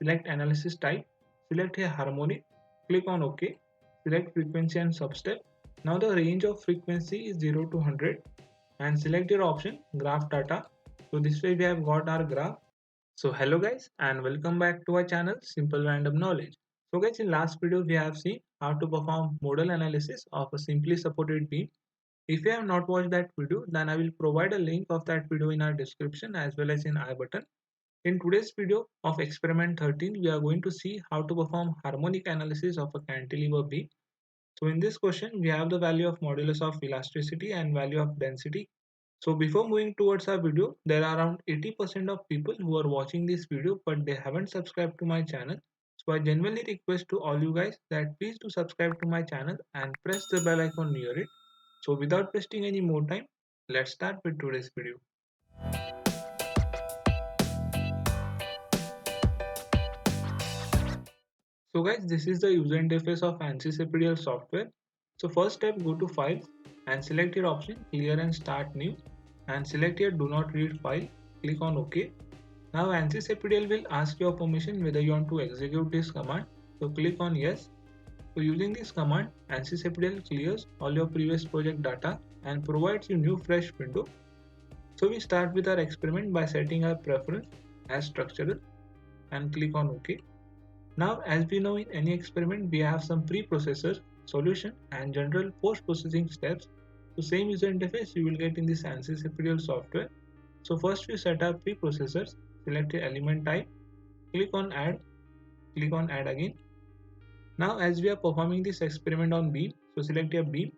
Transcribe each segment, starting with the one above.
select analysis type, select here harmonic, click on OK, select frequency and substep. Now the range of frequency is 0 to 100 and select your option graph data. So this way we have got our graph. So hello guys and welcome back to our channel Simple Random Knowledge. So guys, in last video we have seen how to perform modal analysis of a simply supported beam. If you have not watched that video, then I will provide a link of that video in our description as well as in I button. In today's video of experiment 13, we are going to see how to perform harmonic analysis of a cantilever beam. So in this question, we have the value of modulus of elasticity and value of density. So before moving towards our video, there are around 80% of people who are watching this video but they haven't subscribed to my channel. So I genuinely request to all you guys that please do subscribe to my channel and press the bell icon near it. So without wasting any more time, let's start with today's video. So guys, this is the user interface of ANSYS APDL software. So first step, go to Files and select your option Clear and Start New and select here Do Not Read File. Click on OK. Now ANSYS APDL will ask your permission whether you want to execute this command. So click on Yes. So using this command, ANSYS APDL clears all your previous project data and provides you new fresh window. So we start with our experiment by setting our preference as structural and click on OK. Now, as we know, in any experiment, we have some pre-processor, solution and general post-processing steps. So same user interface you will get in this ANSYS APDL software. So first we set up pre-processors, select the element type, click on add again. Now as we are performing this experiment on beam, so select your beam,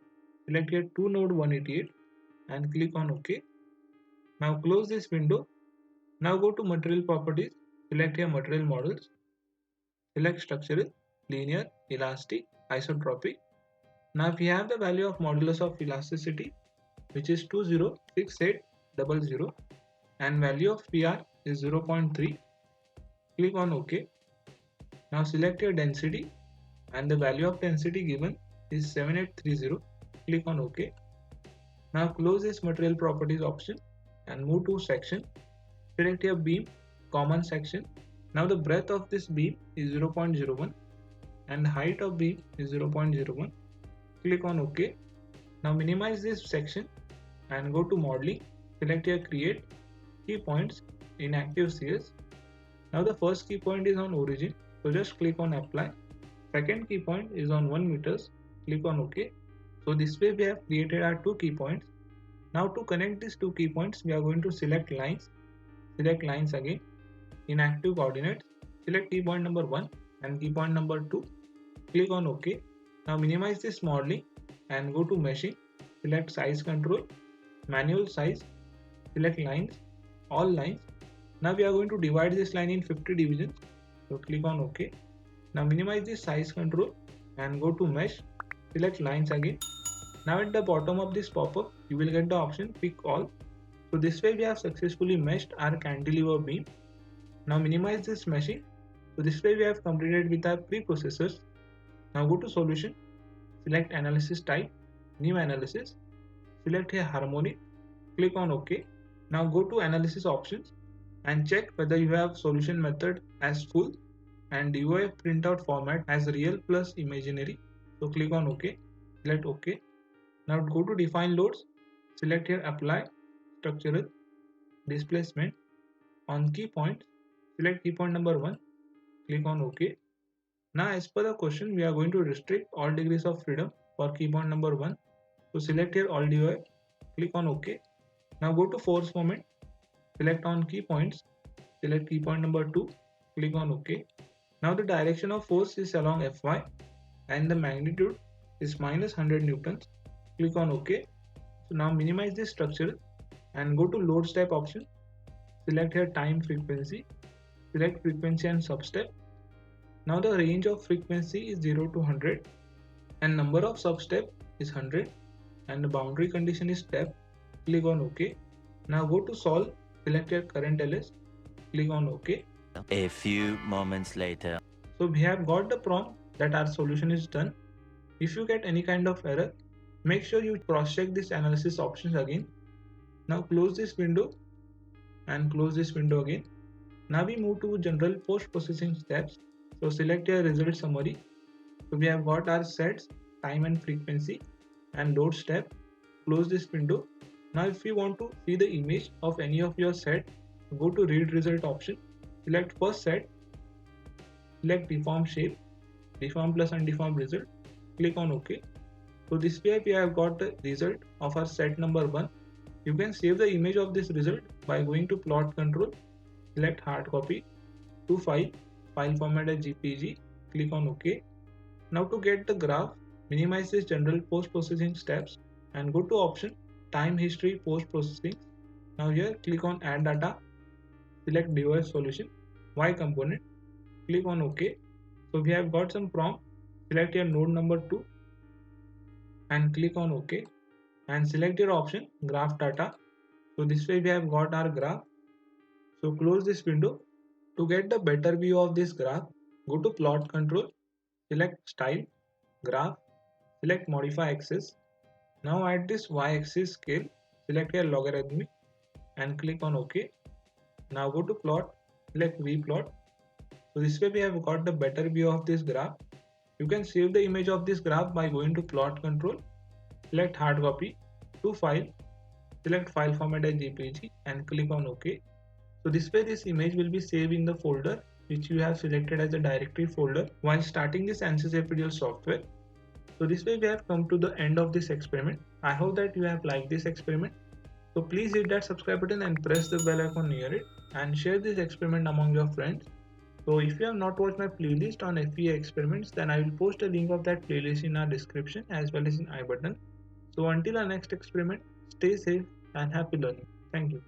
select your 2 node 188 and click on OK. Now close this window. Now go to material properties, select your material models, select structural, linear, elastic, isotropic. Now we have the value of modulus of elasticity which is 206800 and value of PR is 0.3. Click on OK. Now select your density and the value of density given is 7830. Click on OK. Now close this material properties option and move to section. Select your beam, common section. Now the breadth of this beam is 0.01 and the height of beam is 0.01. Click on OK. Now minimize this section and go to modeling. Select your create key points in active CS. Now the first key point is on origin, so just click on apply. Second key point is on 1 meters. Click on OK. So this way we have created our 2 key points. Now to connect these 2 key points, we are going to select lines. Select lines again. In active coordinates, select key point number 1 and key point number 2. Click on OK. Now minimize this modeling and go to meshing. Select size control, manual size, select lines, all lines. Now we are going to divide this line in 50 divisions. So click on OK. Now minimize this size control and go to mesh. Select lines again. Now at the bottom of this pop-up, you will get the option pick all. So this way we have successfully meshed our cantilever beam. Now minimize this meshing. So this way we have completed with our pre-processors. Now go to solution, select analysis type, new analysis, select here harmonic, click on OK. Now go to analysis options and check whether you have solution method as full and DOF printout format as real plus imaginary. So click on OK, select OK. Now go to define loads, select here apply, structural, displacement, on key point, select key point number 1, click on OK. Now as per the question, we are going to restrict all degrees of freedom for key point number 1. So select here all DOF, click on OK. Now go to force moment, select on key points, select key point number 2, click on OK. Now the direction of force is along Fy and the magnitude is minus 100 newtons. Click on OK. So now minimize this structure and go to load step option. Select here time frequency. Select frequency and substep. Now the range of frequency is 0 to 100 and number of substep is 100 and the boundary condition is step. Click on OK. Now go to solve. Select your current LS. Click on OK. A few moments later. So we have got the prompt that our solution is done. If you get any kind of error, make sure you cross check this analysis options again. Now close this window and close this window again. Now we move to general post-processing steps. So select your result summary. So we have got our sets, time and frequency, and load step. Close this window. Now if you want to see the image of any of your set, go to read result option. Select first set, select deform shape, deform plus undeformed result. Click on OK. So this way we have got the result of our set number 1. You can save the image of this result by going to plot control, select hard copy to file, file format as JPG, click on OK. Now to get the graph, minimize this general post-processing steps and go to option time history post-processing. Now here click on add data, select device solution, Y component, click on OK. So we have got some prompt, select your node number 2 and click on OK and select your option graph data. So this way we have got our graph. So close this window. To get the better view of this graph, go to plot control, select style, graph, select modify axis. Now at this y-axis scale, select your logarithmic and click on OK. Now go to plot, select vplot. So this way we have got the better view of this graph. You can save the image of this graph by going to plot control, select hard copy to file, select file format as JPG and click on OK. So this way this image will be saved in the folder which you have selected as a directory folder while starting this ANSYS FPGA software. So this way we have come to the end of this experiment. I hope that you have liked this experiment. So please hit that subscribe button and press the bell icon near it and share this experiment among your friends. So if you have not watched my playlist on FPGA experiments, then I will post a link of that playlist in our description as well as in I button. So until our next experiment, stay safe and happy learning. Thank you.